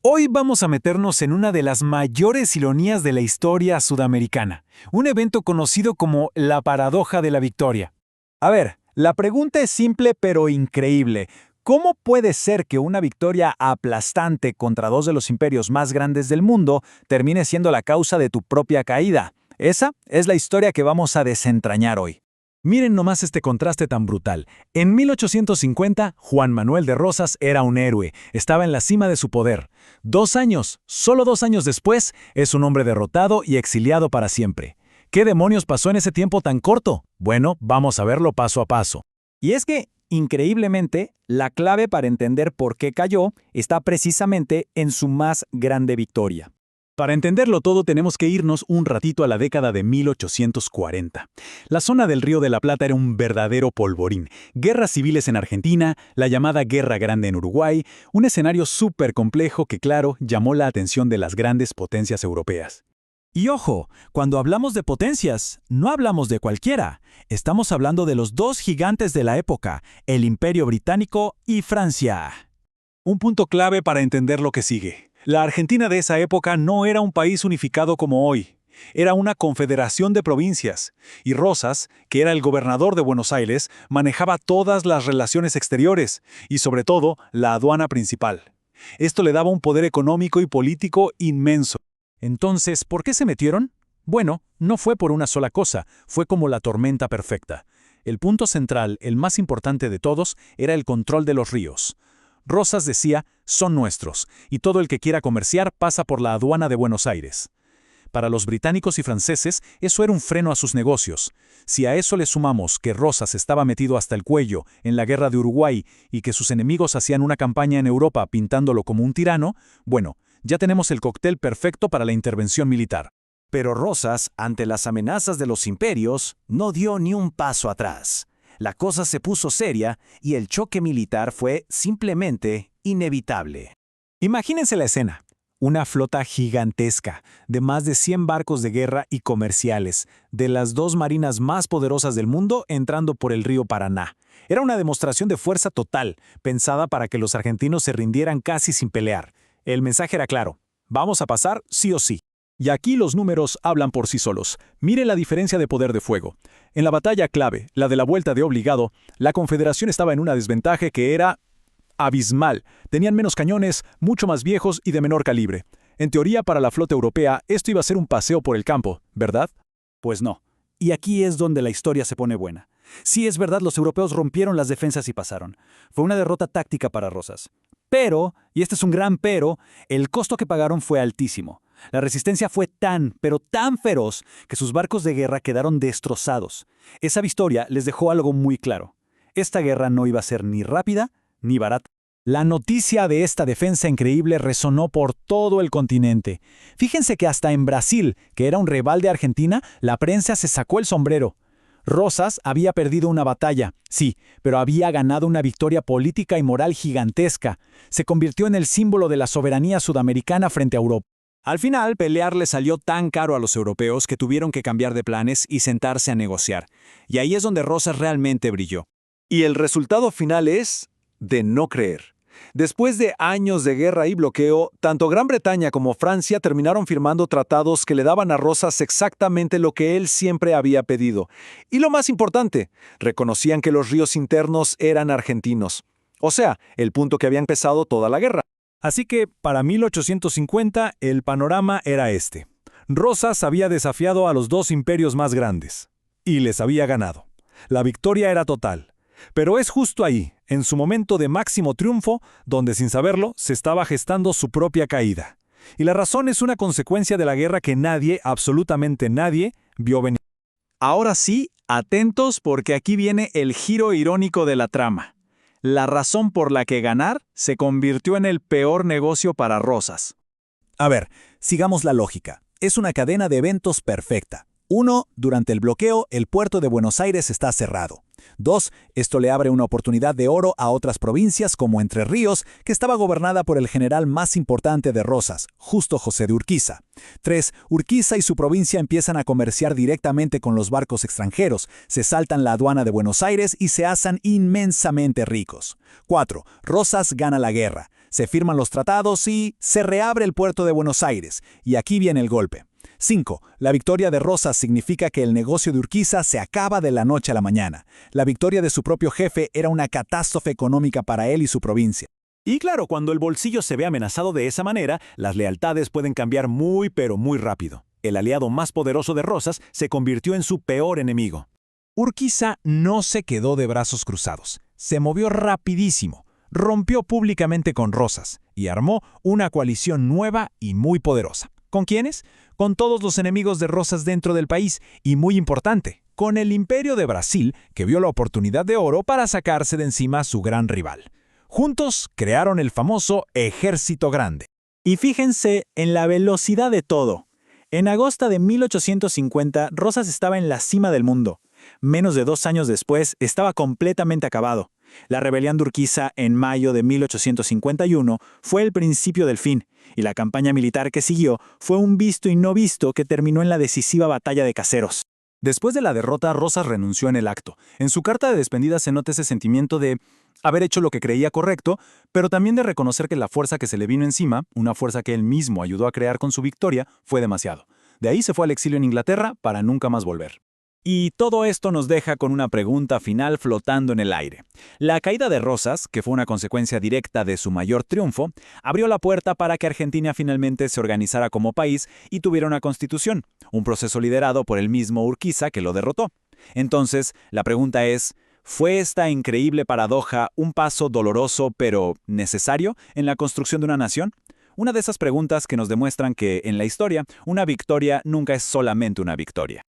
Hoy vamos a meternos en una de las mayores ironías de la historia sudamericana, un evento conocido como la paradoja de la victoria. A ver, la pregunta es simple pero increíble. ¿Cómo puede ser que una victoria aplastante contra dos de los imperios más grandes del mundo termine siendo la causa de tu propia caída? Esa es la historia que vamos a desentrañar hoy. Miren nomás este contraste tan brutal. En 1850, Juan Manuel de Rosas era un héroe, estaba en la cima de su poder. Solo 2 años después, es un hombre derrotado y exiliado para siempre. ¿Qué demonios pasó en ese tiempo tan corto? Bueno, vamos a verlo paso a paso. Y es que, increíblemente, la clave para entender por qué cayó está precisamente en su más grande victoria. Para entenderlo todo tenemos que irnos un ratito a la década de 1840. La zona del Río de la Plata era un verdadero polvorín. Guerras civiles en Argentina, la llamada Guerra Grande en Uruguay, un escenario súper complejo que, claro, llamó la atención de las grandes potencias europeas. Y ojo, cuando hablamos de potencias, no hablamos de cualquiera. Estamos hablando de los dos gigantes de la época, el Imperio Británico y Francia. Un punto clave para entender lo que sigue. La Argentina de esa época no era un país unificado como hoy. Era una confederación de provincias. Y Rosas, que era el gobernador de Buenos Aires, manejaba todas las relaciones exteriores y, sobre todo, la aduana principal. Esto le daba un poder económico y político inmenso. Entonces, ¿por qué se metieron? Bueno, no fue por una sola cosa, fue como la tormenta perfecta. El punto central, el más importante de todos, era el control de los ríos. Rosas decía, son nuestros, y todo el que quiera comerciar pasa por la aduana de Buenos Aires. Para los británicos y franceses, eso era un freno a sus negocios. Si a eso le sumamos que Rosas estaba metido hasta el cuello en la guerra de Uruguay y que sus enemigos hacían una campaña en Europa pintándolo como un tirano, bueno, ya tenemos el cóctel perfecto para la intervención militar. Pero Rosas, ante las amenazas de los imperios, no dio ni un paso atrás. La cosa se puso seria y el choque militar fue simplemente inevitable. Imagínense la escena. Una flota gigantesca, de más de 100 barcos de guerra y comerciales, de las dos marinas más poderosas del mundo entrando por el río Paraná. Era una demostración de fuerza total, pensada para que los argentinos se rindieran casi sin pelear. El mensaje era claro, vamos a pasar sí o sí. Y aquí los números hablan por sí solos. Mire la diferencia de poder de fuego. En la batalla clave, la de la Vuelta de Obligado, la Confederación estaba en una desventaja que era abismal. Tenían menos cañones, mucho más viejos y de menor calibre. En teoría, para la flota europea, esto iba a ser un paseo por el campo, ¿verdad? Pues no. Y aquí es donde la historia se pone buena. Sí, es verdad, los europeos rompieron las defensas y pasaron. Fue una derrota táctica para Rosas. Pero, y este es un gran pero, el costo que pagaron fue altísimo. La resistencia fue pero tan feroz, que sus barcos de guerra quedaron destrozados. Esa victoria les dejó algo muy claro. Esta guerra no iba a ser ni rápida ni barata. La noticia de esta defensa increíble resonó por todo el continente. Fíjense que hasta en Brasil, que era un rival de Argentina, la prensa se sacó el sombrero. Rosas había perdido una batalla, sí, pero había ganado una victoria política y moral gigantesca. Se convirtió en el símbolo de la soberanía sudamericana frente a Europa. Al final, pelear le salió tan caro a los europeos que tuvieron que cambiar de planes y sentarse a negociar. Y ahí es donde Rosas realmente brilló. Y el resultado final es de no creer. Después de años de guerra y bloqueo, tanto Gran Bretaña como Francia terminaron firmando tratados que le daban a Rosas exactamente lo que él siempre había pedido. Y lo más importante, reconocían que los ríos internos eran argentinos. O sea, el punto que había empezado toda la guerra. Así que, para 1850, el panorama era este. Rosas había desafiado a los dos imperios más grandes. Y les había ganado. La victoria era total. Pero es justo ahí, en su momento de máximo triunfo, donde sin saberlo, se estaba gestando su propia caída. Y la razón es una consecuencia de la guerra que nadie, absolutamente nadie, vio venir. Ahora sí, atentos porque aquí viene el giro irónico de la trama. La razón por la que ganar se convirtió en el peor negocio para Rosas. A ver, sigamos la lógica. Es una cadena de eventos perfecta. 1. Durante el bloqueo, el puerto de Buenos Aires está cerrado. 2. Esto le abre una oportunidad de oro a otras provincias como Entre Ríos, que estaba gobernada por el general más importante de Rosas, Justo José de Urquiza. 3. Urquiza y su provincia empiezan a comerciar directamente con los barcos extranjeros, se saltan la aduana de Buenos Aires y se hacen inmensamente ricos. 4. Rosas gana la guerra. Se firman los tratados y se reabre el puerto de Buenos Aires. Y aquí viene el golpe. 5. La victoria de Rosas significa que el negocio de Urquiza se acaba de la noche a la mañana. La victoria de su propio jefe era una catástrofe económica para él y su provincia. Y claro, cuando el bolsillo se ve amenazado de esa manera, las lealtades pueden cambiar muy pero muy rápido. El aliado más poderoso de Rosas se convirtió en su peor enemigo. Urquiza no se quedó de brazos cruzados. Se movió rapidísimo, rompió públicamente con Rosas y armó una coalición nueva y muy poderosa. ¿Con quiénes? Con todos los enemigos de Rosas dentro del país y, muy importante, con el Imperio de Brasil, que vio la oportunidad de oro para sacarse de encima a su gran rival. Juntos crearon el famoso Ejército Grande. Y fíjense en la velocidad de todo. En agosto de 1850, Rosas estaba en la cima del mundo. Menos de 2 años después, estaba completamente acabado. La rebelión de Urquiza en mayo de 1851 fue el principio del fin, y la campaña militar que siguió fue un visto y no visto que terminó en la decisiva batalla de Caseros. Después de la derrota, Rosas renunció en el acto. En su carta de despedida se nota ese sentimiento de haber hecho lo que creía correcto, pero también de reconocer que la fuerza que se le vino encima, una fuerza que él mismo ayudó a crear con su victoria, fue demasiado. De ahí se fue al exilio en Inglaterra para nunca más volver. Y todo esto nos deja con una pregunta final flotando en el aire. La caída de Rosas, que fue una consecuencia directa de su mayor triunfo, abrió la puerta para que Argentina finalmente se organizara como país y tuviera una constitución, un proceso liderado por el mismo Urquiza que lo derrotó. Entonces, la pregunta es, ¿fue esta increíble paradoja un paso doloroso pero necesario en la construcción de una nación? Una de esas preguntas que nos demuestran que, en la historia, una victoria nunca es solamente una victoria.